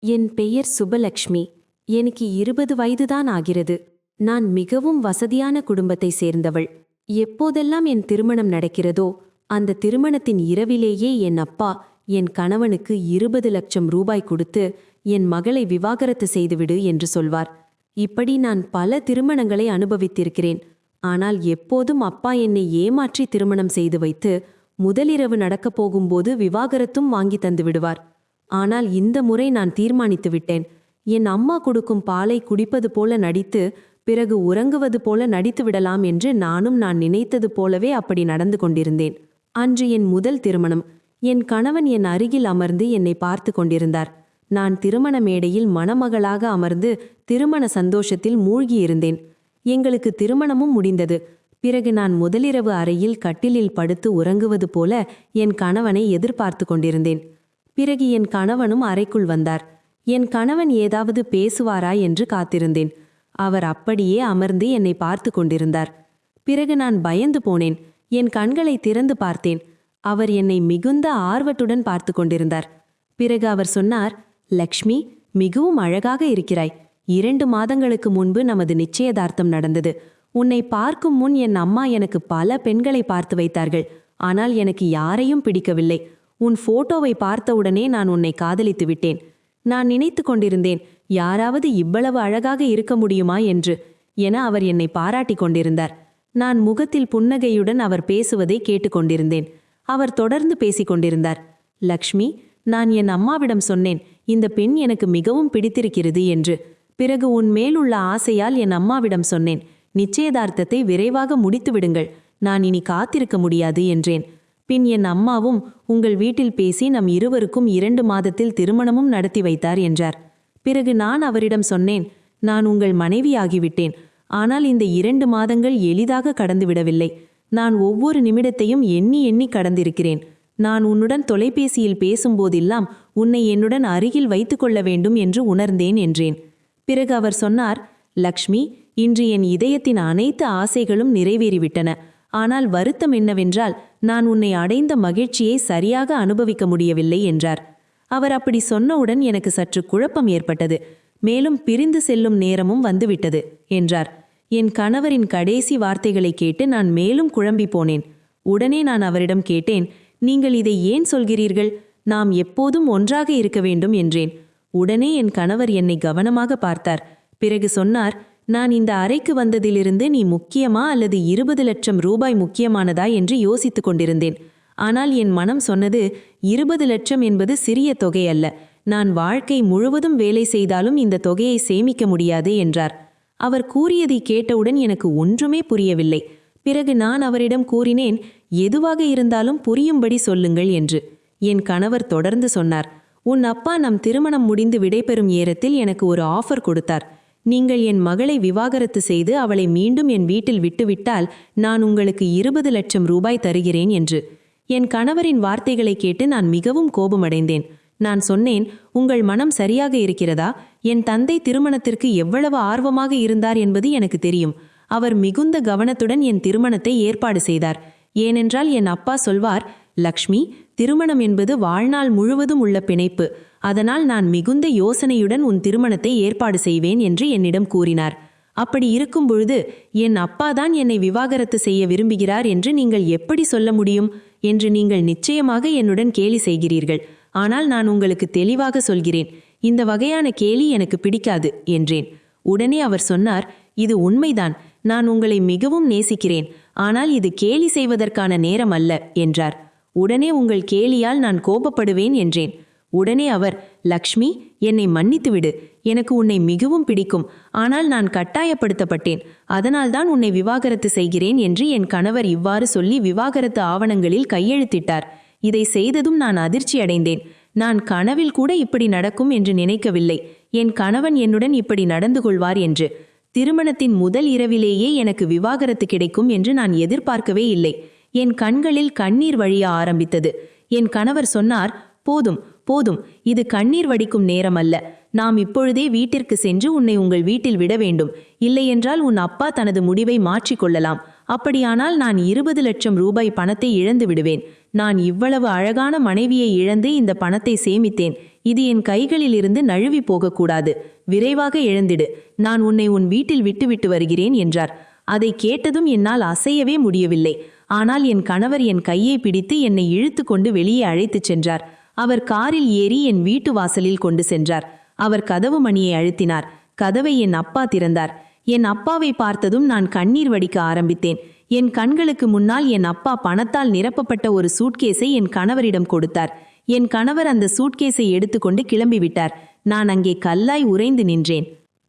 என் பெயர் சுபலக்ஷ்மி. எனக்கு 20 வயதுதான் ஆகிறது. நான் மிகவும் வசதியான குடும்பத்தை சேர்ந்தவள். எப்போதெல்லாம் என் திருமணம் நடக்கிறதோ அந்த திருமணத்தின் இரவிலேயே என் அப்பா என் கணவனுக்கு 20 லட்சம் ரூபாய் கொடுத்து என் மகளை விவாகரத்து செய்துவிடு என்று சொல்வார். இப்படி நான் பல திருமணங்களை அனுபவித்திருக்கிறேன். ஆனால் எப்போதும் அப்பா என்னை ஏமாற்றி திருமணம் செய்து வைத்து முதலிரவு நடக்கப் போகும்போது விவாகரத்தும் வாங்கி தந்து விடுவார். ஆனால் இந்த முறை நான் தீர்மானித்து விட்டேன். என் அம்மா கொடுக்கும் பாலை குடிப்பது போல நடித்து பிறகு உறங்குவது போல நடித்து விடலாம் என்று நான் நினைத்தது போலவே அப்படி நடந்து கொண்டிருந்தேன். அன்று என் முதல் திருமணம். என் கணவன் என் அருகில் அமர்ந்து என்னை பார்த்து கொண்டிருந்தார். நான் திருமண மேடையில் மணமகளாக அமர்ந்து திருமண சந்தோஷத்தில் மூழ்கியிருந்தேன். எங்களுக்கு திருமணமும் முடிந்தது. பிறகு நான் முதலிரவு அறையில் கட்டிலில் படுத்து உறங்குவது போல என் கணவனை எதிர்பார்த்து கொண்டிருந்தேன். பிறகு என் கணவனும் அறைக்குள் வந்தார். என் கணவன் ஏதாவது பேசுவாரா என்று காத்திருந்தேன். அவர் அப்படியே அமர்ந்து என்னை பார்த்து கொண்டிருந்தார். பிறகு நான் பயந்து போனேன். என் கண்களை திறந்து பார்த்தேன். அவர் என்னை மிகுந்த ஆர்வத்துடன் பார்த்து கொண்டிருந்தார். பிறகு அவர் சொன்னார், லக்ஷ்மி, மிகவும் அழகாக இருக்கிறாய். 2 மாதங்களுக்கு முன்பு நமது நிச்சயதார்த்தம் நடந்தது. உன்னை பார்க்கும் முன் என் அம்மா எனக்கு பல பெண்களை பார்த்து வைத்தார்கள். ஆனால் எனக்கு யாரையும் பிடிக்கவில்லை. உன் போட்டோவை பார்த்தவுடனே நான் உன்னை காதலித்து விட்டேன். நான் நினைத்து கொண்டிருந்தேன், யாராவது இவ்வளவு அழகாக இருக்க முடியுமா என்று என அவர் என்னை பாராட்டி கொண்டிருந்தார். நான் முகத்தில் புன்னகையுடன் அவர் பேசுவதை கேட்டுக்கொண்டிருந்தேன். அவர் தொடர்ந்து பேசிக் கொண்டிருந்தார். லக்ஷ்மி, நான் என் அம்மாவிடம் சொன்னேன், இந்த பெண் எனக்கு மிகவும் பிடித்திருக்கிறது என்று. பிறகு உன் மேலுள்ள ஆசையால் என் அம்மாவிடம் சொன்னேன், நிச்சயதார்த்தத்தை விரைவாக முடித்து விடுங்கள், நான் இனி காத்திருக்க முடியாது என்றேன். பின் என் அம்மாவும் உங்கள் வீட்டில் பேசி நம் இருவருக்கும் 2 மாதத்தில் திருமணமும் நடத்தி வைத்தார் என்றார். பிறகு நான் அவரிடம் சொன்னேன், நான் உங்கள் மனைவியாகிவிட்டேன். ஆனால் இந்த 2 மாதங்கள் எளிதாக கடந்துவிடவில்லை. நான் ஒவ்வொரு நிமிடத்தையும் எண்ணி எண்ணி கடந்திருக்கிறேன். நான் உன்னுடன் தொலைபேசியில் பேசும்போதெல்லாம் உன்னை என்னுடன் அருகில் வைத்து கொள்ள வேண்டும் என்று உணர்ந்தேன் என்றேன். பிறகு அவர் சொன்னார், லக்ஷ்மி, இன்று என் இதயத்தின் அனைத்து ஆசைகளும் நிறைவேறிவிட்டன. ஆனால் வருத்தம் என்னவென்றால் நான் உன்னை அடைந்த மகிழ்ச்சியை சரியாக அனுபவிக்க முடியவில்லை என்றார். அவர் அப்படி சொன்னவுடன் எனக்கு சற்று குழப்பம் ஏற்பட்டது. மேலும் பிரிந்து செல்லும் நேரமும் வந்துவிட்டது என்றார். என் கணவரின் கடைசி வார்த்தைகளை கேட்டு நான் மேலும் குழம்பி போனேன். உடனே நான் அவரிடம் கேட்டேன், நீங்கள் இதை ஏன் சொல்கிறீர்கள்? நாம் எப்போதும் ஒன்றாக இருக்க வேண்டும் என்றேன். உடனே என் கணவர் என்னை கவனமாக பார்த்தார். பிறகு சொன்னார், நான் இந்த அறைக்கு வந்ததிலிருந்து நீ முக்கியமா அல்லது 20 லட்சம் ரூபாய் முக்கியமானதா என்று யோசித்துக் கொண்டிருந்தேன். ஆனால் என் மனம் சொன்னது, 20 லட்சம் என்பது சிறிய தொகை அல்ல. நான் வாழ்க்கை முழுவதும் வேலை செய்தாலும் இந்த தொகையை சேமிக்க முடியாது என்றார். அவர் கூறியதை கேட்டவுடன் எனக்கு ஒன்றுமே புரியவில்லை. பிறகு நான் அவரிடம் கூறினேன், எதுவாக இருந்தாலும் புரியும்படி சொல்லுங்கள் என்று. என் கணவர் தொடர்ந்து சொன்னார், உன் அப்பா நம் திருமணம் முடிந்து விடைபெறும் நேரத்தில் எனக்கு ஒரு ஆஃபர் கொடுத்தார். நீங்கள் என் மகளை விவாகரத்து செய்து அவளை மீண்டும் என் வீட்டில் விட்டுவிட்டால் நான் உங்களுக்கு 20 லட்சம் ரூபாய் தருகிறேன் என்று. என் கணவரின் வார்த்தைகளை கேட்டு நான் மிகவும் கோபமடைந்தேன். நான் சொன்னேன், உங்கள் மனம் சரியாக இருக்கிறதா? என் தந்தை திருமணத்திற்கு எவ்வளவு ஆர்வமாக இருந்தார் என்பது எனக்கு தெரியும். அவர் மிகுந்த கவனத்துடன் என் திருமணத்தை ஏற்பாடு செய்தார். ஏனென்றால் என் அப்பா சொல்வார், லக்ஷ்மி, திருமணம் என்பது வாழ்நாள் முழுவதும் உள்ள பிணைப்பு. அதனால் நான் மிகுந்த யோசனையுடன் உன் திருமணத்தை ஏற்பாடு செய்வேன் என்று என்னிடம் கூறினார். அப்படி இருக்கும் பொழுது என் அப்பாதான் என்னை விவாகரத்து செய்ய விரும்புகிறார் என்று நீங்கள் எப்படி சொல்ல முடியும் என்று நீங்கள் நிச்சயமாக என்னுடன் கேலி செய்கிறீர்கள். ஆனால் நான் உங்களுக்கு தெளிவாக சொல்கிறேன், இந்த வகையான கேலி எனக்கு பிடிக்காது என்றேன். உடனே அவர் சொன்னார், இது உண்மைதான், நான் உங்களை மிகவும் நேசிக்கிறேன். ஆனால் இது கேலி செய்வதற்கான நேரம் அல்ல என்றார். உடனே உங்கள் கேலியால் நான் கோபப்படுவேன் என்றேன். உடனே அவர், லக்ஷ்மி, என்னை மன்னித்துவிடு. எனக்கு உன்னை மிகவும் பிடிக்கும். ஆனால் நான் கட்டாயப்படுத்தப்பட்டேன். அதனால்தான் உன்னை விவாகரத்து செய்கிறேன் என்று என் கணவர் இவ்வாறு சொல்லி விவாகரத்து ஆவணங்களில் கையெழுத்திட்டார். இதை செய்ததும் நான் அதிர்ச்சி அடைந்தேன். நான் கனவில் கூட இப்படி நடக்கும் என்று நினைக்கவில்லை. என் கணவன் என்னுடன் இப்படி நடந்து கொள்வார் என்று. திருமணத்தின் முதல் இரவிலேயே எனக்கு விவாகரத்து கிடைக்கும் என்று நான் எதிர்பார்க்கவே இல்லை. என் கண்களில் கண்ணீர் வழிய ஆரம்பித்தது. என் கணவர் சொன்னார், போதும் போதும், இது கண்ணீர் வடிக்கும் நேரம் அல்ல. நாம் இப்பொழுதே வீட்டிற்கு சென்று உன்னை உங்கள் வீட்டில் விட வேண்டும். இல்லையென்றால் உன் அப்பா தனது முடிவை மாற்றிக்கொள்ளலாம். அப்படியானால் நான் 20 லட்சம் ரூபாய் பணத்தை இழந்து விடுவேன். நான் இவ்வளவு அழகான மனைவியை இழந்து இந்த பணத்தை சேமித்தேன். இது என் கைகளிலிருந்து நழுவி போகக்கூடாது. விரைவாக எழுந்திடு. நான் உன்னை உன் வீட்டில் விட்டுவிட்டு வருகிறேன் என்றார். அதை கேட்டதும் என்னால் அசையவே முடியவில்லை. ஆனால் என் கணவர் என் கையை பிடித்து என்னை இழுத்து கொண்டு வெளியே அழைத்துச் சென்றார். அவர் காரில் ஏறி என் வீட்டு வாசலில் கொண்டு சென்றார். அவர் கதவு மணியை அழுத்தினார். கதவை என் அப்பா திறந்தார். என் அப்பாவை பார்த்ததும் நான் கண்ணீர் வடிக்க ஆரம்பித்தேன். என் கண்களுக்கு முன்னால் என் அப்பா பணத்தால் நிரப்பப்பட்ட ஒரு சூட்கேஸை என் கணவரிடம் கொடுத்தார். என் கணவர் அந்த சூட்கேஸை எடுத்துக்கொண்டு கிளம்பிவிட்டார். நான் அங்கே கல்லாய் உறைந்து நின்றேன்.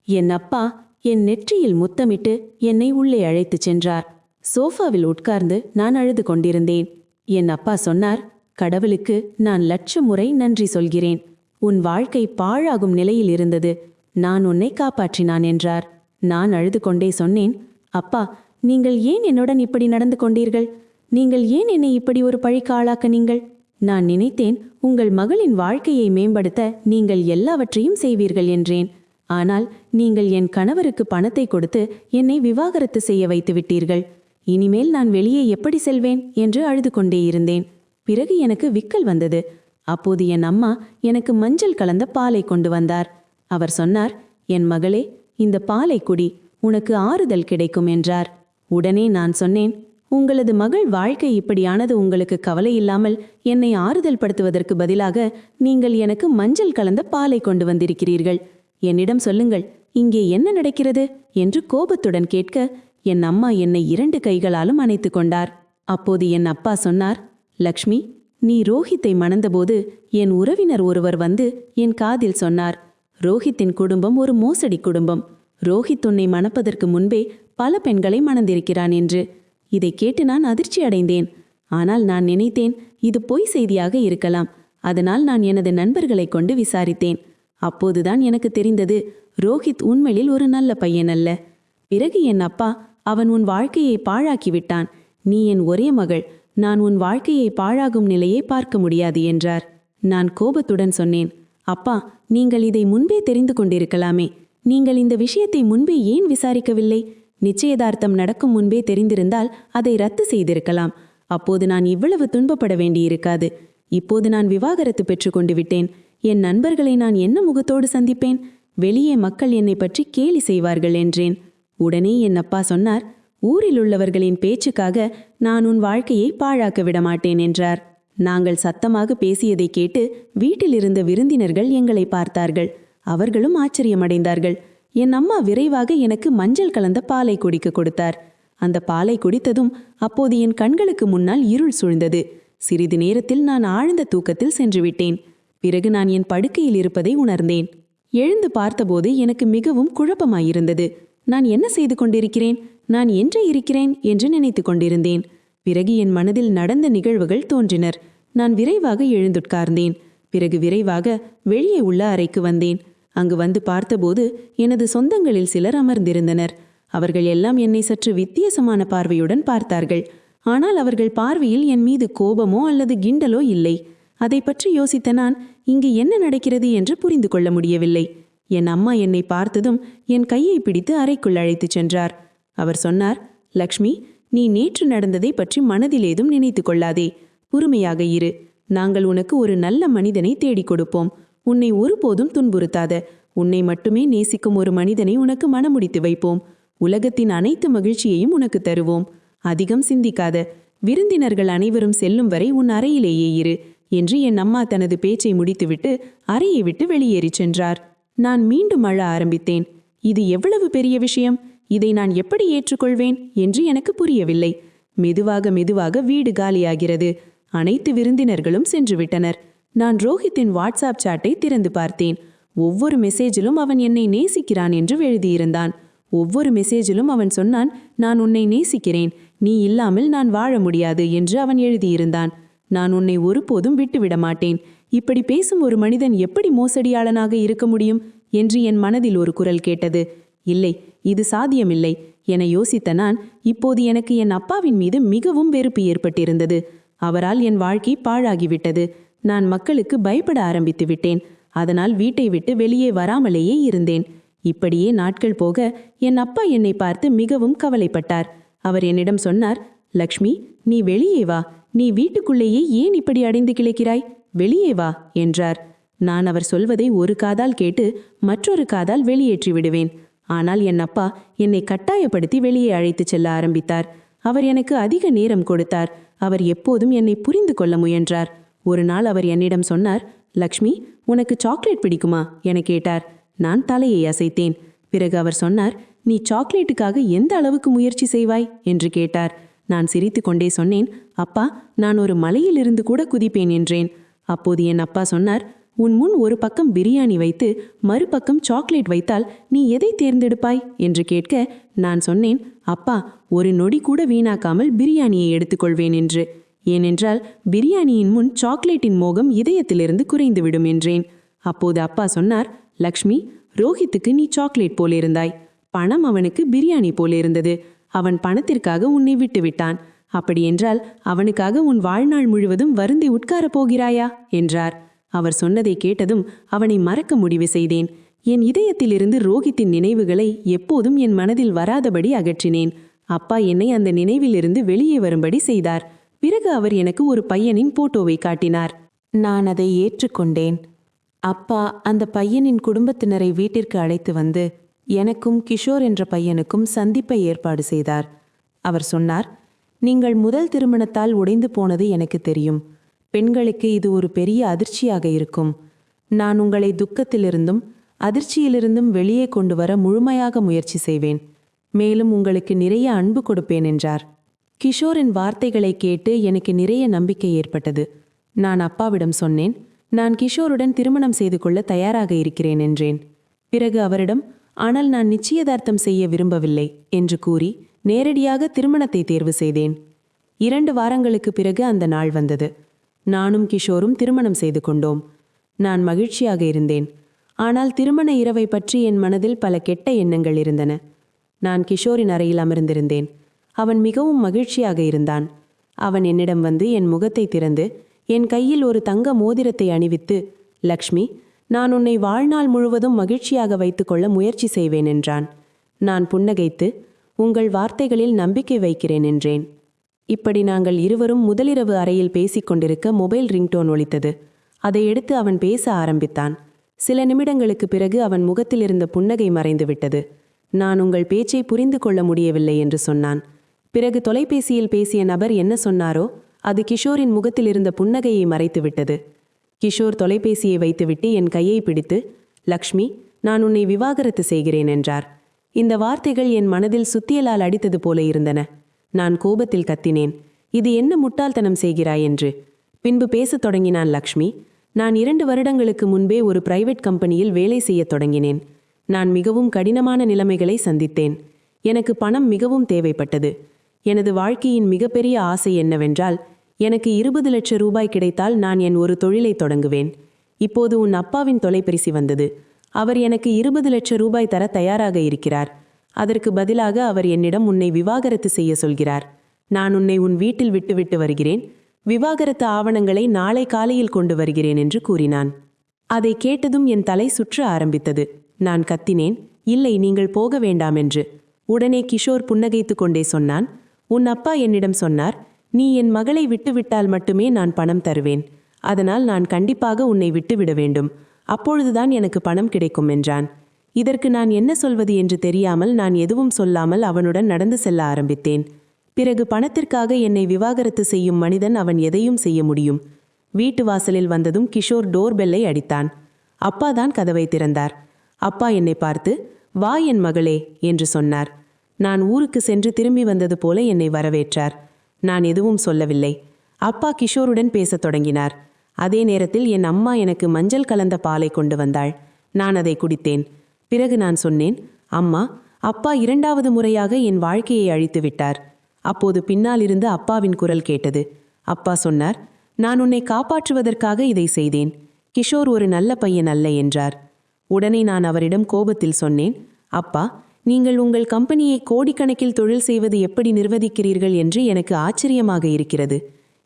என் அப்பா என் நெற்றியில் முத்தமிட்டு என்னை உள்ளே அழைத்துச் சென்றார். சோஃபாவில் உட்கார்ந்து நான் அழுது கொண்டிருந்தேன். என் அப்பா சொன்னார், கடவுளுக்கு நான் 1,00,000 முறை நன்றி சொல்கிறேன். உன் வாழ்க்கை பாழாகும் நிலையில் இருந்தது. நான் உன்னை காப்பாற்றினான் என்றார். நான் அழுது கொண்டே சொன்னேன், அப்பா, நீங்கள் ஏன் என்னுடன் இப்படி நடந்து கொண்டீர்கள்? நீங்கள் ஏன் என்னை இப்படி ஒரு பழிக்கு ஆளாக்கினீங்கள்? நான் நினைத்தேன், உங்கள் மகளின் வாழ்க்கையை மேம்படுத்த நீங்கள் எல்லாவற்றையும் செய்வீர்கள் என்றேன். ஆனால் நீங்கள் என் கணவருக்கு பணத்தை கொடுத்து என்னை விவாகரத்து செய்ய வைத்து விட்டீர்கள். இனிமேல் நான் வெளியே எப்படி செல்வேன் என்று அழுது கொண்டே இருந்தேன். பிறகு எனக்கு விக்கல் வந்தது. அப்போது என் அம்மா எனக்கு மஞ்சள் கலந்த பாலை கொண்டு வந்தார். அவர் சொன்னார், என் மகளே, இந்த பாலை குடி, உனக்கு ஆறுதல் கிடைக்கும் என்றார். உடனே நான் சொன்னேன், உங்களது மகள் வாழ்க்கை இப்படியானது உங்களுக்கு கவலை இல்லாமல் என்னை ஆறுதல் படுத்துவதற்கு பதிலாக நீங்கள் எனக்கு மஞ்சள் கலந்த பாலை கொண்டு வந்திருக்கிறீர்கள். என்னிடம் சொல்லுங்கள், இங்கே என்ன நடக்கிறது என்று கோபத்துடன் கேட்க என் அம்மா என்னை 2 கைகளாலும் அணைத்து கொண்டார். அப்போது என் அப்பா சொன்னார், லக்ஷ்மி, நீ ரோஹித்தை மணந்தபோது என் உறவினர் ஒருவர் வந்து என் காதில் சொன்னார், ரோஹித்தின் குடும்பம் ஒரு மோசடி குடும்பம். ரோஹித் உன்னை மணப்பதற்கு முன்பே பல பெண்களை மணந்திருக்கிறான் என்று. இதை கேட்டு நான் அதிர்ச்சி அடைந்தேன். ஆனால் நான் நினைத்தேன், இது பொய் செய்தியாக இருக்கலாம். அதனால் நான் எனது நண்பர்களை கொண்டு விசாரித்தேன். அப்போதுதான் எனக்கு தெரிந்தது, ரோஹித் உண்மையில் ஒரு நல்ல பையன் அல்ல. பிறகு என் அப்பா, அவன் உன் வாழ்க்கையை பாழாக்கிவிட்டான். நீ என் ஒரே மகள். நான் உன் வாழ்க்கையை பாழாகும் நிலையை பார்க்க முடியாது என்றார். நான் கோபத்துடன் சொன்னேன், அப்பா, நீங்கள் இதை முன்பே தெரிந்து கொண்டிருக்கலாமே. நீங்கள் இந்த விஷயத்தை முன்பே ஏன் விசாரிக்கவில்லை? நிச்சயதார்த்தம் நடக்கும் முன்பே தெரிந்திருந்தால் அதை ரத்து செய்திருக்கலாம். அப்போது நான் இவ்வளவு துன்பப்பட வேண்டியிருக்காது. இப்போது நான் விவாகரத்து பெற்றுக்கொண்டு விட்டேன். என் நண்பர்களை நான் என்ன முகத்தோடு சந்திப்பேன்? வெளியே மக்கள் என்னை பற்றி கேலி செய்வார்கள் என்றேன். உடனே என் அப்பா சொன்னார், ஊரில் உள்ளவர்களின் பேச்சுக்காக நான் உன் வாழ்க்கையை பாழாக்க விடமாட்டேன் என்றார். நாங்கள் சத்தமாக பேசியதை கேட்டு வீட்டில் இருந்த விருந்தினர்கள் எங்களை பார்த்தார்கள். அவர்களும் ஆச்சரியமடைந்தார்கள். என் அம்மா விரைவாக எனக்கு மஞ்சள் கலந்த பாலை குடிக்க கொடுத்தார். அந்த பாலை குடித்ததும் அப்போது என் கண்களுக்கு முன்னால் இருள் சூழ்ந்தது. சிறிது நேரத்தில் நான் ஆழ்ந்த தூக்கத்தில் சென்று விட்டேன். பிறகு நான் என் படுக்கையில் இருப்பதை உணர்ந்தேன். எழுந்து பார்த்தபோது எனக்கு மிகவும் குழப்பமாயிருந்தது. நான் என்ன செய்து கொண்டிருக்கிறேன்? நான் எங்கே இருக்கிறேன் என்று நினைத்து கொண்டிருந்தேன். பிறகு என் மனதில் நடந்த நிகழ்வுகள் தோன்றினர். நான் விரைவாக எழுந்துட்கார்ந்தேன். பிறகு விரைவாக வெளியே உள்ள அறைக்கு வந்தேன். அங்கு வந்து பார்த்தபோது எனது சொந்தங்களில் சிலர் அமர்ந்திருந்தனர். அவர்கள் எல்லாம் என்னை சற்று வித்தியாசமான பார்வையுடன் பார்த்தார்கள். ஆனால் அவர்கள் பார்வையில் என் மீது கோபமோ அல்லது கிண்டலோ இல்லை. அதை பற்றி யோசித்த நான், இங்கு என்ன நடக்கிறது என்று புரிந்து கொள்ள முடியவில்லை. என் அம்மா என்னை பார்த்ததும் என் கையை பிடித்து அறைக்குள் அழைத்துச் சென்றார். அவர் சொன்னார், லக்ஷ்மி, நீ நேற்று நடந்ததை பற்றி மனதில் ஏதும் நினைத்து கொள்ளாதே. பொறுமையாக இரு. நாங்கள் உனக்கு ஒரு நல்ல மனிதனை தேடிக் கொடுப்போம். உன்னை ஒருபோதும் துன்புறுத்தாத, உன்னை மட்டுமே நேசிக்கும் ஒரு மனிதனை உனக்கு மனமுடித்து வைப்போம். உலகத்தின் அனைத்து மகிழ்ச்சியையும் உனக்கு தருவோம். அதிகம் சிந்திக்காத, விருந்தினர்கள் அனைவரும் செல்லும் வரை உன் அறையிலேயே இரு என்று என் அம்மா தனது பேச்சை முடித்துவிட்டு அறையை விட்டு வெளியேறிச் சென்றார். நான் மீண்டும் அழ ஆரம்பித்தேன். இது எவ்வளவு பெரிய விஷயம்! இதை நான் எப்படி ஏற்றுக்கொள்வேன் என்று எனக்கு புரியவில்லை. மெதுவாக மெதுவாக வீடு காலியாகிறது. அனைத்து விருந்தினர்களும் சென்றுவிட்டனர். நான் ரோஹித்தின் வாட்ஸ்அப் சாட்டை திறந்து பார்த்தேன். ஒவ்வொரு மெசேஜிலும் அவன் என்னை நேசிக்கிறான் என்று எழுதியிருந்தான். ஒவ்வொரு மெசேஜிலும் அவன் சொன்னான், நான் உன்னை நேசிக்கிறேன், நீ இல்லாமல் நான் வாழ முடியாது என்று அவன் எழுதியிருந்தான். நான் உன்னை ஒருபோதும் விட்டுவிட மாட்டேன். இப்படி பேசும் ஒரு மனிதன் எப்படி மோசடியாளனாக இருக்க முடியும் என்று என் மனதில் ஒரு குரல் கேட்டது. இல்லை, இது சாத்தியமில்லை என யோசித்த நான், இப்போது எனக்கு என் அப்பாவின் மீது மிகவும் வெறுப்பு ஏற்பட்டிருந்தது. அவரால் என் வாழ்க்கை பாழாகிவிட்டது. நான் மக்களுக்கு பயப்பட ஆரம்பித்து விட்டேன். அதனால் வீட்டை விட்டு வெளியே வராமலேயே இருந்தேன். இப்படியே நாட்கள் போக என் அப்பா என்னை பார்த்து மிகவும் கவலைப்பட்டார். அவர் என்னிடம் சொன்னார், லக்ஷ்மி, நீ வெளியே வா. நீ வீட்டுக்குள்ளேயே ஏன் இப்படி அடைந்து கிடக்கிறாய்? வெளியே வா என்றார். நான் அவர் சொல்வதை ஒரு காதால் கேட்டு மற்றொரு காதால் வெளியேற்றி விடுவேன். ஆனால் என் அப்பா என்னை கட்டாயப்படுத்தி வெளியே அழைத்துச் செல்ல ஆரம்பித்தார். அவர் எனக்கு அதிக நேரம் கொடுத்தார். அவர் எப்போதும் என்னை புரிந்து கொள்ள முயன்றார். ஒரு நாள் அவர் என்னிடம் சொன்னார், லக்ஷ்மி, உனக்கு சாக்லேட் பிடிக்குமா என கேட்டார். நான் தலையை அசைத்தேன். பிறகு அவர் சொன்னார், நீ சாக்லேட்டுக்காக எந்த அளவுக்கு முயற்சி செய்வாய் என்று கேட்டார். நான் சிரித்து கொண்டே சொன்னேன், அப்பா, நான் ஒரு மலையிலிருந்து கூட குதிப்பேன் என்றேன். அப்போது என் அப்பா சொன்னார், உன் முன் ஒரு பக்கம் பிரியாணி வைத்து மறுபக்கம் சாக்லேட் வைத்தால் நீ எதை தேர்ந்தெடுப்பாய் என்று கேட்க நான் சொன்னேன், அப்பா, ஒரு நொடி கூட வீணாக்காமல் பிரியாணியை எடுத்துக்கொள்வேன் என்று. ஏனென்றால் பிரியாணியின் முன் சாக்லேட்டின் மோகம் இதயத்திலிருந்து குறைந்துவிடும் என்றேன். அப்போது அப்பா சொன்னார், லக்ஷ்மி, ரோஹித்துக்கு நீ சாக்லேட் போலிருந்தாய். பணம் அவனுக்கு பிரியாணி போலிருந்தது. அவன் பணத்திற்காக உன்னை விட்டுவிட்டான். அப்படியென்றால் அவனுக்காக உன் வாழ்நாள் முழுவதும் வருந்தி உட்காரப் போகிறாயா என்றார். அவர் சொன்னதை கேட்டதும் அவனை மறக்க முடிவு செய்தேன். என் இதயத்திலிருந்து ரோஹித்தின் நினைவுகளை எப்போதும் என் மனதில் வராதபடி அகற்றினேன். அப்பா என்னை அந்த நினைவிலிருந்து வெளியே வரும்படி செய்தார். பிறகு அவர் எனக்கு ஒரு பையனின் போட்டோவை காட்டினார். நான் அதை ஏற்றுக்கொண்டேன். அப்பா அந்த பையனின் குடும்பத்தினரை வீட்டிற்கு அழைத்து வந்து எனக்கும் கிஷோர் என்ற பையனுக்கும் சந்திப்பை ஏற்பாடு செய்தார். அவர் சொன்னார், நீங்கள் முதல் திருமணத்தால் உடைந்து போனது எனக்கு தெரியும். பெண்களுக்கு இது ஒரு பெரிய அதிர்ச்சியாக இருக்கும். நான் உங்களை துக்கத்திலிருந்தும் அதிர்ச்சியிலிருந்தும் வெளியே கொண்டு வர முழுமையாக முயற்சி செய்வேன். மேலும் உங்களுக்கு நிறைய அன்பு கொடுப்பேன் என்றார். கிஷோரின் வார்த்தைகளை கேட்டு எனக்கு நிறைய நம்பிக்கை ஏற்பட்டது. நான் அப்பாவிடம் சொன்னேன், நான் கிஷோருடன் திருமணம் செய்து கொள்ள தயாராக இருக்கிறேன் என்றேன். பிறகு அவரிடம், ஆனால் நான் நிச்சயதார்த்தம் செய்ய விரும்பவில்லை என்று கூறி நேரடியாக திருமணத்தை தேர்வு செய்தேன். 2 வாரங்களுக்கு பிறகு அந்த நாள் வந்தது. நானும் கிஷோரும் திருமணம் செய்து கொண்டோம். நான் மகிழ்ச்சியாக இருந்தேன். ஆனால் திருமண இரவை பற்றி என் மனதில் பல கெட்ட எண்ணங்கள் இருந்தன. நான் கிஷோரின் அறையில் அமர்ந்திருந்தேன். அவன் மிகவும் மகிழ்ச்சியாக இருந்தான். அவன் என்னிடம் வந்து என் முகத்தை திறந்து என் கையில் ஒரு தங்க மோதிரத்தை அணிவித்து, லக்ஷ்மி, நான் உன்னை வாழ்நாள் முழுவதும் மகிழ்ச்சியாக வைத்துக்கொள்ள முயற்சி செய்வேன் என்றான். நான் புன்னகைத்து, உங்கள் வார்த்தைகளில் நம்பிக்கை வைக்கிறேன் என்றேன். இப்படி நாங்கள் இருவரும் முதலிரவு அறையில் பேசிக்கொண்டிருக்க மொபைல் ரிங்டோன் ஒலித்தது. அதை எடுத்து அவன் பேச ஆரம்பித்தான். சில நிமிடங்களுக்கு பிறகு அவன் முகத்தில் இருந்த புன்னகை மறைந்துவிட்டது. நான் உங்கள் பேச்சை புரிந்து கொள்ள முடியவில்லை என்று சொன்னான். பிறகு தொலைபேசியில் பேசிய நபர் என்ன சொன்னாரோ அது கிஷோரின் முகத்தில் இருந்த புன்னகையை மறைத்துவிட்டது. கிஷோர் தொலைபேசியை வைத்துவிட்டு என் கையை பிடித்து, லக்ஷ்மி, நான் உன்னை விவாகரத்து செய்கிறேன் என்றார். இந்த வார்த்தைகள் என் மனதில் சுத்தியலால் அடித்தது போல இருந்தன. நான் கோபத்தில் கத்தினேன், இது என்ன முட்டாள்தனம் செய்கிறாய் என்று. பின்பு பேசத் தொடங்கினான். லக்ஷ்மி, நான் 2 வருடங்களுக்கு முன்பே ஒரு பிரைவேட் கம்பெனியில் வேலை செய்யத் தொடங்கினேன். நான் மிகவும் கடினமான நிலைமைகளை சந்தித்தேன். எனக்கு பணம் மிகவும் தேவைப்பட்டது. எனது வாழ்க்கையின் மிகப்பெரிய ஆசை என்னவென்றால், எனக்கு 20 லட்சம் ரூபாய் கிடைத்தால் நான் என் ஒரு தொழிலை தொடங்குவேன். இப்போது உன் அப்பாவின் தொலைபேசி வந்தது. அவர் எனக்கு 20 லட்சம் ரூபாய் தர தயாராக இருக்கிறார். அதற்கு பதிலாக அவர் என்னிடம் உன்னை விவாகரத்து செய்ய சொல்கிறார். நான் உன்னை உன் வீட்டில் விட்டுவிட்டு வருகிறேன். விவாகரத்து ஆவணங்களை நாளை காலையில் கொண்டு வருகிறேன் என்று கூறினான். அதை கேட்டதும் என் தலை சுற்ற ஆரம்பித்தது. நான் கத்தினேன், இல்லை, நீங்கள் போக வேண்டாம் என்று. உடனே கிஷோர் புன்னகைத்து கொண்டே சொன்னான், உன் அப்பா என்னிடம் சொன்னார், நீ என் மகளை விட்டுவிட்டால் மட்டுமே நான் பணம் தருவேன். அதனால் நான் கண்டிப்பாக உன்னை விட்டுவிட வேண்டும். அப்பொழுதுதான் எனக்கு பணம் கிடைக்கும் என்றான். இதற்கு நான் என்ன சொல்வது என்று தெரியாமல் நான் எதுவும் சொல்லாமல் அவனுடன் நடந்து செல்ல ஆரம்பித்தேன். பிறகு பணத்திற்காக என்னை விவாகரத்து செய்யும் மனிதன் அவன் எதையும் செய்ய முடியும். வீட்டு வாசலில் வந்ததும் கிஷோர் டோர்பெல்லை அடித்தான். அப்பா தான் கதவை திறந்தார். அப்பா என்னை பார்த்து, வா என் மகளே என்று சொன்னார். நான் ஊருக்கு சென்று திரும்பி வந்தது போல என்னை வரவேற்றார். நான் எதுவும் சொல்லவில்லை. அப்பா கிஷோருடன் பேசத் தொடங்கினார். அதே நேரத்தில் என் அம்மா எனக்கு மஞ்சள் கலந்த பாலை கொண்டு வந்தாள். நான் அதை குடித்தேன். பிறகு நான் சொன்னேன், அம்மா, அப்பா 2வது முறையாக என் வாழ்க்கையை அழித்து விட்டார். அப்போது பின்னால் இருந்து அப்பாவின் குரல் கேட்டது. அப்பா சொன்னார், நான் உன்னை காப்பாற்றுவதற்காக இதை செய்தேன். கிஷோர் ஒரு நல்ல பையன் அல்ல என்றார். உடனே நான் அவரிடம் கோபத்தில் சொன்னேன், அப்பா, நீங்கள் உங்கள் கம்பெனியை கோடிக்கணக்கில் தொழில் செய்வது எப்படி நிர்வகிக்கிறீர்கள் என்று எனக்கு ஆச்சரியமாக இருக்கிறது.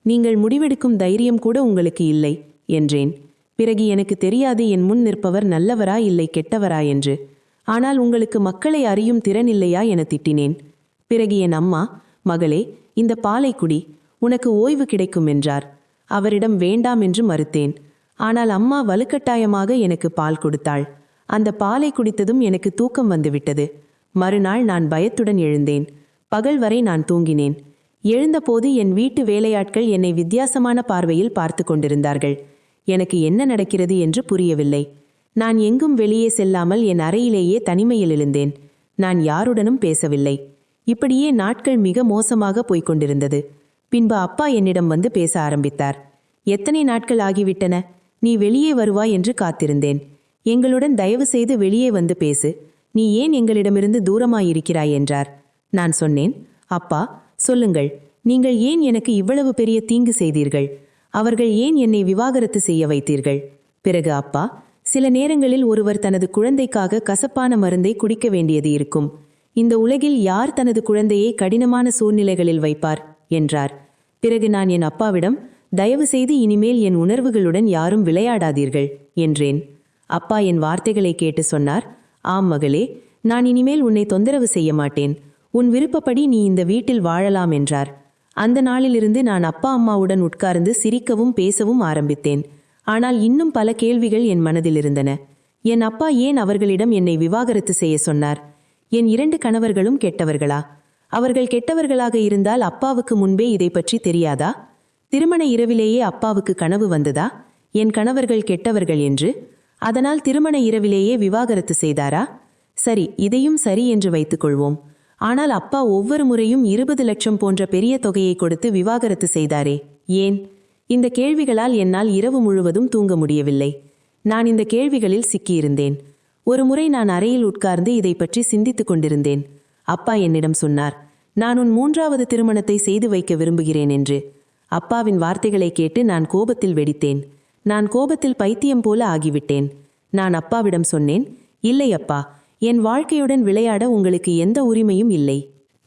நீங்கள் முடிவெடுக்கும் தைரியம் கூட உங்களுக்கு இல்லை என்றேன். பிறகு எனக்கு தெரியாது என் முன் நிற்பவர் நல்லவரா இல்லை கெட்டவரா என்று. ஆனால் உங்களுக்கு மக்களை அறியும் திறன் இல்லையா என திட்டினேன். பிறகு என் அம்மா, மகளே, இந்த பாலை குடி, உனக்கு ஓய்வு கிடைக்கும் என்றார். அவரிடம் வேண்டாம் என்று மறுத்தேன். ஆனால் அம்மா வலுக்கட்டாயமாக எனக்கு பால் கொடுத்தாள். அந்த பாலை குடித்ததும் எனக்கு தூக்கம் வந்துவிட்டது. மறுநாள் நான் பயத்துடன் எழுந்தேன். பகல் வரை நான் தூங்கினேன். எழுந்தபோது என் வீட்டு வேலையாட்கள் என்னை வித்தியாசமான பார்வையில் பார்த்து கொண்டிருந்தார்கள். எனக்கு என்ன நடக்கிறது என்று புரியவில்லை. நான் எங்கும் வெளியே செல்லாமல் என் அறையிலேயே தனிமையில் எழுந்தேன். நான் யாருடனும் பேசவில்லை. இப்படியே நாட்கள் மிக மோசமாக போய்க் கொண்டிருந்தது. பின்பு அப்பா என்னிடம் வந்து பேச ஆரம்பித்தார். எத்தனை நாட்கள் ஆகிவிட்டன, நீ வெளியே வருவாய் என்று காத்திருந்தேன். எங்களுடன் தயவு செய்து வெளியே வந்து பேசு. நீ ஏன் எங்களிடமிருந்து தூரமாயிருக்கிறாய் என்றார். நான் சொன்னேன், அப்பா சொல்லுங்கள், நீங்கள் ஏன் எனக்கு இவ்வளவு பெரிய தீங்கு செய்தீர்கள்? அவர்கள் ஏன் என்னை விவாகரத்து செய்ய வைத்தீர்கள்? பிறகு அப்பா, சில நேரங்களில் ஒருவர் தனது குழந்தைக்காக கசப்பான மருந்தை குடிக்க வேண்டியது இருக்கும். இந்த உலகில் யார் தனது குழந்தையை கடினமான சூழ்நிலைகளில் வைப்பார் என்றார். பிறகு நான் என் அப்பாவிடம், தயவு செய்து இனிமேல் என் உணர்வுகளுடன் யாரும் விளையாடாதீர்கள் என்றேன். அப்பா என் வார்த்தைகளை கேட்டு சொன்னார், ஆம் மகளே, நான் இனிமேல் உன்னை தொந்தரவு செய்ய மாட்டேன். உன் விருப்பப்படி நீ இந்த வீட்டில் வாழலாம் என்றார். அந்த நாளிலிருந்து நான் அப்பா அம்மாவுடன் உட்கார்ந்து சிரிக்கவும் பேசவும் ஆரம்பித்தேன். ஆனால் இன்னும் பல கேள்விகள் என் மனதில் இருந்தன. என் அப்பா ஏன் அவர்களிடம் என்னை விவாகரத்து செய்ய சொன்னார்? என் 2 கணவர்களும் கெட்டவர்களா? அவர்கள் கெட்டவர்களாக இருந்தால் அப்பாவுக்கு முன்பே இதை பற்றி தெரியாதா? திருமண இரவிலேயே அப்பாவுக்கு கனவு வந்ததா என் கணவர்கள் கெட்டவர்கள் என்று? அதனால் திருமண இரவிலேயே விவாகரத்து செய்தாரா? சரி, இதையும் சரி என்று வைத்துக்கொள்வோம். ஆனால் அப்பா ஒவ்வொரு முறையும் 20 லட்சம் போன்ற பெரிய தொகையை கொடுத்து விவாகரத்து செய்தாரே, ஏன்? இந்த கேள்விகளால் என்னால் இரவு முழுவதும் தூங்க முடியவில்லை. நான் இந்த கேள்விகளில் சிக்கியிருந்தேன். ஒரு முறை நான் அறையில் உட்கார்ந்து இதை பற்றி சிந்தித்துக் கொண்டிருந்தேன். அப்பா என்னிடம் சொன்னார், நான் உன் 3வது திருமணத்தை செய்து வைக்க விரும்புகிறேன் என்று. அப்பாவின் வார்த்தைகளை கேட்டு நான் கோபத்தில் வெடித்தேன். நான் கோபத்தில் பைத்தியம் போல ஆகிவிட்டேன். நான் அப்பாவிடம் சொன்னேன், இல்லை அப்பா, என் வாழ்க்கையுடன் விளையாட உங்களுக்கு எந்த உரிமையும் இல்லை.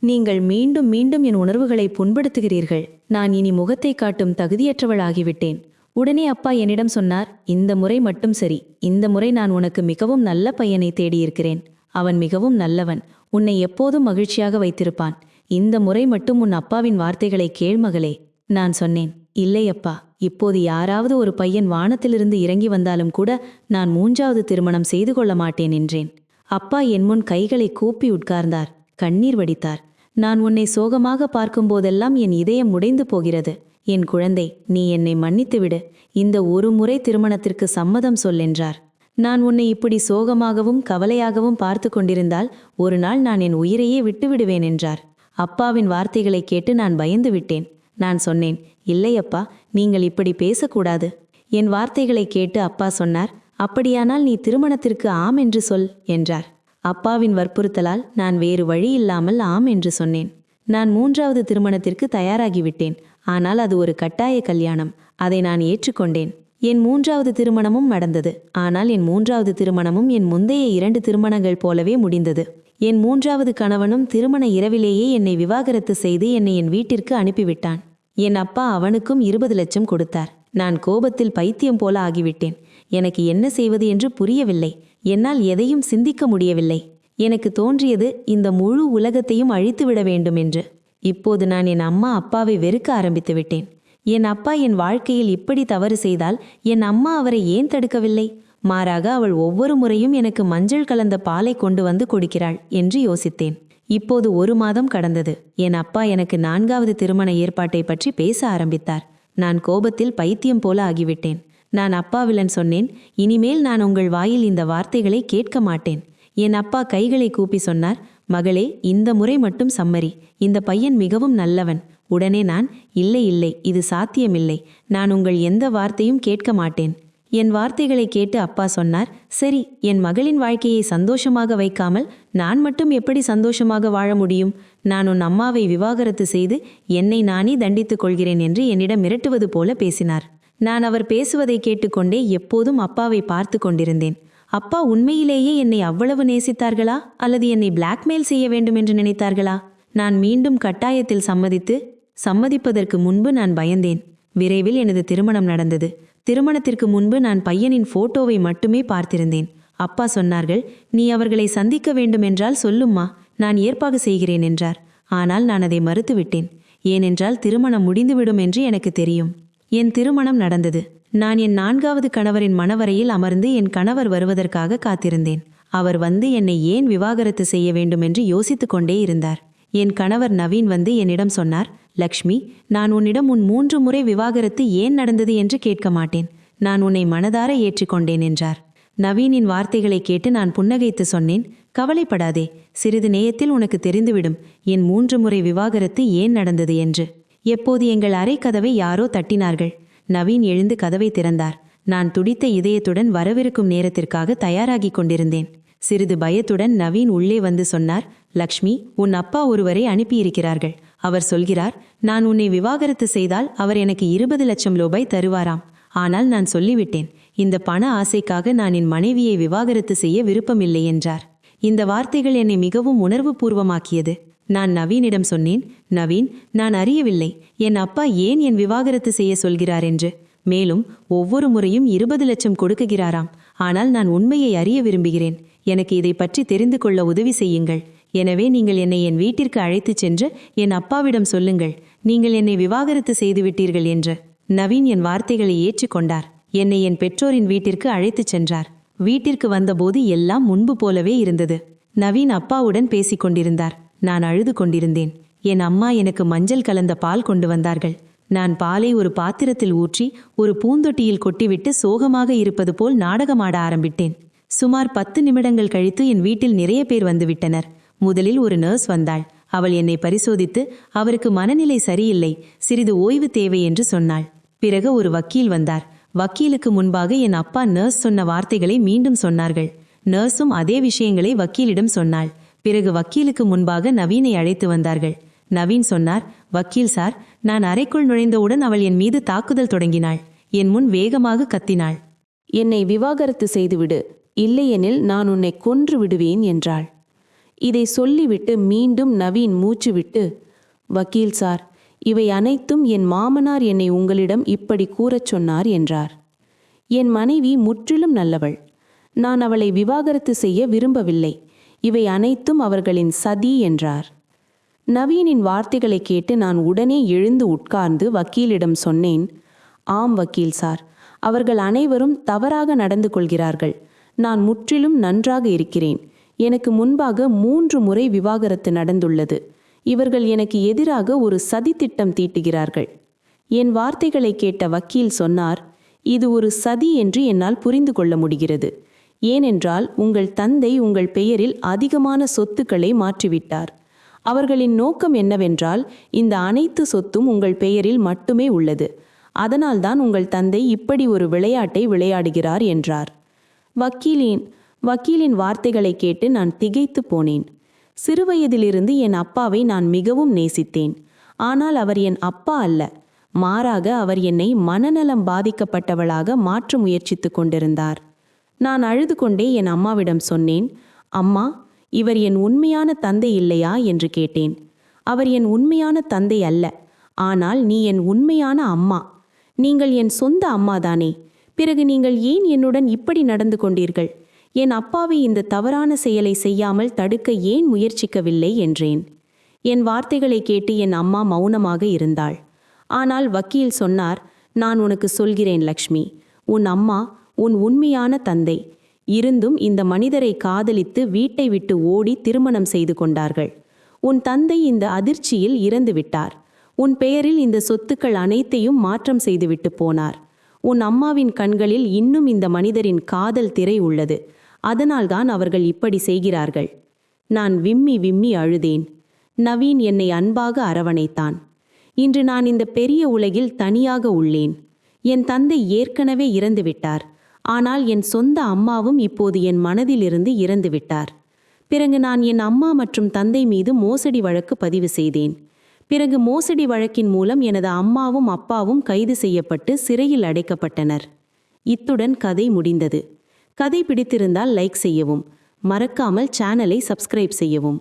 நீங்கள் மீண்டும் மீண்டும் என் உணர்வுகளை புண்படுத்துகிறீர்கள். நான் இனி முகத்தை காட்டும் தகுதியற்றவளாகிவிட்டேன். உடனே அப்பா என்னிடம் சொன்னார், இந்த முறை மட்டும் சரி. இந்த முறை நான் உனக்கு மிகவும் நல்ல பையனை தேடியிருக்கிறேன். அவன் மிகவும் நல்லவன். உன்னை எப்போதும் மகிழ்ச்சியாக வைத்திருப்பான். இந்த முறை மட்டும் உன் அப்பாவின் வார்த்தைகளை கேள் மகளே. நான் சொன்னேன், இல்லை அப்பா, இப்போது யாராவது ஒரு பையன் வானத்திலிருந்து இறங்கி வந்தாலும் கூட நான் 3வது திருமணம் செய்து கொள்ள மாட்டேன் என்றேன். அப்பா என் முன் கைகளை கூப்பி உட்கார்ந்தார். கண்ணீர் வடித்தார். நான் உன்னை சோகமாக பார்க்கும்போதெல்லாம் என் இதயம் உடைந்து போகிறது. என் குழந்தை, நீ என்னை மன்னித்துவிடு. இந்த ஒரு முறை திருமணத்திற்கு சம்மதம் சொல் என்றார். நான் உன்னை இப்படி சோகமாகவும் கவலையாகவும் பார்த்து கொண்டிருந்தால் ஒரு நாள் நான் என் உயிரையே விட்டுவிடுவேன் என்றார். அப்பாவின் வார்த்தைகளை கேட்டு நான் பயந்து விட்டேன். நான் சொன்னேன், இல்லையப்பா, நீங்கள் இப்படி பேசக்கூடாது. என் வார்த்தைகளை கேட்டு அப்பா சொன்னார், அப்படியானால் நீ திருமணத்திற்கு ஆம் என்று சொல் என்றார். அப்பாவின் வற்புறுத்தலால் நான் வேறு வழி இல்லாமல் ஆம் என்று சொன்னேன். நான் 3வது திருமணத்திற்கு தயாராகிவிட்டேன். ஆனால் அது ஒரு கட்டாய கல்யாணம். அதை நான் ஏற்றுக்கொண்டேன். என் 3வது திருமணமும் நடந்தது. ஆனால் என் 3வது திருமணமும் என் முந்தைய 2 திருமணங்கள் போலவே முடிந்தது. என் 3வது கணவனும் திருமண இரவிலேயே என்னை விவாகரத்து செய்து என்னை என் வீட்டிற்கு அனுப்பிவிட்டான். என் அப்பா அவனுக்கும் 20 லட்சம் கொடுத்தார். நான் கோபத்தில் பைத்தியம் போல ஆகிவிட்டேன். எனக்கு என்ன செய்வது என்று புரியவில்லை. என்னால் எதையும் சிந்திக்க முடியவில்லை. எனக்கு தோன்றியது இந்த முழு உலகத்தையும் அழித்துவிட வேண்டும் என்று. இப்போது நான் என் அம்மா அப்பாவை வெறுக்க ஆரம்பித்து விட்டேன். என் அப்பா என் வாழ்க்கையில் இப்படி தவறு செய்தால் என் அம்மா அவரை ஏன் தடுக்கவில்லை? மாறாக அவள் ஒவ்வொரு முறையும் எனக்கு மஞ்சள் கலந்த பாலை கொண்டு வந்து கொடுக்கிறாள் என்று யோசித்தேன். இப்போது 1 மாதம் கடந்தது. என் அப்பா எனக்கு 4வது திருமண ஏற்பாட்டை பற்றி பேச ஆரம்பித்தார். நான் கோபத்தில் பைத்தியம் போல ஆகிவிட்டேன். நான் அப்பாவிடம் சொன்னேன், இனிமேல் நான் உங்கள் வாயில் இந்த வார்த்தைகளை கேட்க மாட்டேன். என் அப்பா கைகளை கூப்பி சொன்னார், மகளே, இந்த முறை மட்டும் சம்மரி. இந்த பையன் மிகவும் நல்லவன். உடனே நான், இல்லை இல்லை, இது சாத்தியமில்லை. நான் உங்கள் எந்த வார்த்தையும் கேட்க மாட்டேன். என் வார்த்தைகளை கேட்டு அப்பா சொன்னார், சரி, என் மகளின் வாழ்க்கையை சந்தோஷமாக வைக்காமல் நான் மட்டும் எப்படி சந்தோஷமாக வாழ முடியும்? நான் உன் அம்மாவை விவாகரத்து செய்து என்னை நானே தண்டித்துக் கொள்கிறேன் என்று என்னிடம் மிரட்டுவது போல பேசினார். நான் அவர் பேசுவதை கேட்டுக்கொண்டே எப்போதும் அப்பாவை பார்த்து கொண்டிருந்தேன். அப்பா உண்மையிலேயே என்னை அவ்வளவு நேசித்தார்களா அல்லது என்னை பிளாக்மெயில் செய்ய வேண்டும் என்று நினைத்தார்களா? நான் மீண்டும் கட்டாயத்தில் சம்மதிப்பதற்கு முன்பு நான் பயந்தேன். விரைவில் எனது திருமணம் நடந்தது. திருமணத்திற்கு முன்பு நான் பையனின் போட்டோவை மட்டுமே பார்த்திருந்தேன். அப்பா சொன்னார்கள், நீ அவர்களை சந்திக்க வேண்டுமென்றால் சொல்லும்மா, நான் ஏற்பாடு செய்கிறேன் என்றார். ஆனால் நான் அதை மறுத்துவிட்டேன். ஏனென்றால் திருமணம் முடிந்துவிடும் என்று எனக்கு தெரியும். என் திருமணம் நடந்தது. நான் என் 4வது கணவரின் மணவரையில் அமர்ந்து என் கணவர் வருவதற்காக காத்திருந்தேன். அவர் வந்து என்னை ஏன் விவாகரத்து செய்ய வேண்டுமென்று யோசித்துக் கொண்டே இருந்தார். என் கணவர் நவீன் வந்து என்னிடம் சொன்னார், லக்ஷ்மி, நான் உன்னிடம் உன் 3 முறை விவாகரத்து ஏன் நடந்தது என்று கேட்க மாட்டேன். நான் உன்னை மனதார ஏற்றுக்கொண்டேன் என்றார். நவீனின் வார்த்தைகளை கேட்டு நான் புன்னகைத்து சொன்னேன், கவலைப்படாதே, சிறிது நேரத்தில் உனக்கு தெரிந்துவிடும் என் 3 முறை விவாகரத்து ஏன் நடந்தது என்று. எப்போது எங்கள் அறை கதவை யாரோ தட்டினார்கள். நவீன் எழுந்து கதவை திறந்தார். நான் துடித்த இதயத்துடன் வரவிருக்கும் நேரத்திற்காக தயாராகிக் கொண்டிருந்தேன். சிறிது பயத்துடன் நவீன் உள்ளே வந்து சொன்னார், லக்ஷ்மி, உன் அப்பா ஒருவரை அனுப்பியிருக்கிறார்கள். அவர் சொல்கிறார், நான் உன்னை விவாகரத்து செய்தால் அவர் எனக்கு 20 லட்சம் ரூபாய் தருவாராம். ஆனால் நான் சொல்லிவிட்டேன், இந்த பண ஆசைக்காக நான் என் மனைவியை விவாகரத்து செய்ய விருப்பமில்லை என்றார். இந்த வார்த்தைகள் என்னை மிகவும் உணர்வு பூர்வமாக்கியது. நான் நவீனிடம் சொன்னேன், நவீன், நான் அறியவில்லை என் அப்பா ஏன் என் விவாகரத்து செய்ய சொல்கிறார் என்று. மேலும் ஒவ்வொரு முறையும் 20 லட்சம் கொடுக்குகிறாராம். ஆனால் நான் உண்மையை அறிய விரும்புகிறேன். எனக்கு இதை பற்றி தெரிந்து கொள்ள உதவி செய்யுங்கள். எனவே நீங்கள் என்னை என் வீட்டிற்கு அழைத்துச் சென்று என் அப்பாவிடம் சொல்லுங்கள், நீங்கள் என்னை விவாகரத்து செய்துவிட்டீர்கள் என்று. நவீன் என் வார்த்தைகளை ஏற்றுக்கொண்டார். என்னை என் பெற்றோரின் வீட்டிற்கு அழைத்துச் சென்றார். வீட்டிற்கு வந்தபோது எல்லாம் முன்பு போலவே இருந்தது. நவீன் அப்பாவுடன் பேசிக் கொண்டிருந்தார். நான் அழுது கொண்டிருந்தேன். என் அம்மா எனக்கு மஞ்சள் கலந்த பால் கொண்டு வந்தார்கள். நான் பாலை ஒரு பாத்திரத்தில் ஊற்றி ஒரு பூந்தொட்டியில் கொட்டிவிட்டு சோகமாக இருப்பது போல் நாடகமாட ஆரம்பித்தேன். சுமார் 10 நிமிடங்கள் கழித்து என் வீட்டில் நிறைய பேர் வந்துவிட்டனர். முதலில் ஒரு நர்ஸ் வந்தாள். அவள் என்னை பரிசோதித்து, அவருக்கு மனநிலை சரியில்லை, சிறிது ஓய்வு தேவை என்று சொன்னாள். பிறகு ஒரு வக்கீல் வந்தார். வக்கீலுக்கு முன்பாக என் அப்பா நர்ஸ் சொன்ன வார்த்தைகளை மீண்டும் சொன்னார்கள். நர்ஸும் அதே விஷயங்களை வக்கீலிடம் சொன்னாள். பிறகு வக்கீலுக்கு முன்பாக நவீனை அழைத்து வந்தார்கள். நவீன் சொன்னார், வக்கீல் சார், நான் அறைக்குள் நுழைந்தவுடன் அவள் என் மீது தாக்குதல் தொடங்கினாள். என் முன் வேகமாக கத்தினாள். என்னை விவாகரத்து செய்துவிடு, இல்லையெனில் நான் உன்னை கொன்று விடுவேன் என்றாள். இதை சொல்லிவிட்டு மீண்டும் நவீன் மூச்சு விட்டு, வக்கீல் சார், இவை அனைத்தும் என் மாமனார் என்னை உங்களிடம் இப்படி கூறச் சொன்னார் என்றார். என் மனைவி முற்றிலும் நல்லவள். நான் அவளை விவாகரத்து செய்ய விரும்பவில்லை. இவை அனைத்தும் அவர்களின் சதி என்றார். நவீனின் வார்த்தைகளை கேட்டு நான் உடனே எழுந்து உட்கார்ந்து வக்கீலிடம் சொன்னேன், ஆம் வக்கீல் சார், அவர்கள் அனைவரும் தவறாக நடந்து கொள்கிறார்கள். நான் முற்றிலும் நன்றாக இருக்கிறேன். எனக்கு முன்பாக 3 முறை விவாகரத்து நடந்துள்ளது. இவர்கள் எனக்கு எதிராக ஒரு சதி திட்டம் தீட்டுகிறார்கள். என் வார்த்தைகளை கேட்ட வக்கீல் சொன்னார், இது ஒரு சதி என்று என்னால் புரிந்து கொள்ள முடிகிறது. ஏனென்றால் உங்கள் தந்தை உங்கள் பெயரில் அதிகமான சொத்துக்களை மாற்றிவிட்டார். அவர்களின் நோக்கம் என்னவென்றால் இந்த அனைத்து சொத்தும் உங்கள் பெயரில் மட்டுமே உள்ளது. அதனால்தான் உங்கள் தந்தை இப்படி ஒரு விளையாட்டை விளையாடுகிறார் என்றார். வக்கீலின் வார்த்தைகளை கேட்டு நான் திகைத்து போனேன். சிறுவயதிலிருந்து என் அப்பாவை நான் மிகவும் நேசித்தேன். ஆனால் அவர் என் அப்பா அல்ல. மாறாக அவர் என்னை மனநலம் பாதிக்கப்பட்டவளாக மாற்ற முயற்சித்து கொண்டிருந்தார். நான் அழுது கொண்டே என் அம்மாவிடம் சொன்னேன், அம்மா, இவர் என் உண்மையான தந்தை இல்லையா என்று கேட்டேன். அவர் என் உண்மையான தந்தை அல்ல. ஆனால் நீ என் உண்மையான அம்மா. நீங்கள் என் சொந்த அம்மாதானே. பிறகு நீங்கள் ஏன் என்னுடன் இப்படி நடந்து கொண்டீர்கள்? என் அப்பாவை இந்த தவறான செயலை செய்யாமல் தடுக்க ஏன் முயற்சிக்கவில்லை என்றேன். என் வார்த்தைகளை கேட்டு என் அம்மா மௌனமாக இருந்தாள். ஆனால் வக்கீல் சொன்னார், நான் உனக்கு சொல்கிறேன் லக்ஷ்மி, உன் அம்மா உன் உண்மையான தந்தை. இருந்தும் இந்த மனிதரை காதலித்து வீட்டை விட்டு ஓடி திருமணம் செய்து கொண்டார்கள். உன் தந்தை இந்த அதிர்ச்சியில் இறந்து விட்டார். உன் பெயரில் இந்த சொத்துக்கள் அனைத்தையும் மாற்றம் செய்துவிட்டு போனார். உன் அம்மாவின் கண்களில் இன்னும் இந்த மனிதரின் காதல் திரை உள்ளது. அதனால்தான் அவர்கள் இப்படி செய்கிறார்கள். நான் விம்மி விம்மி அழுதேன். நவீன் என்னை அன்பாக அரவணைத்தான். இன்று நான் இந்த பெரிய உலகில் தனியாக உள்ளேன். என் தந்தை ஏற்கனவே இறந்துவிட்டார். ஆனால் என் சொந்த அம்மாவும் இப்போது என் மனதிலிருந்து இறந்துவிட்டார். பிறகு நான் என் அம்மா மற்றும் தந்தை மீது மோசடி வழக்கு பதிவு செய்தேன். பிறகு மோசடி வழக்கின் மூலம் எனது அம்மாவும் அப்பாவும் கைது செய்யப்பட்டு சிறையில் அடைக்கப்பட்டனர். இத்துடன் கதை முடிந்தது. கதை பிடித்திருந்தால் லைக் செய்யவும், மறக்காமல் சேனலை சப்ஸ்கிரைப் செய்யவும்.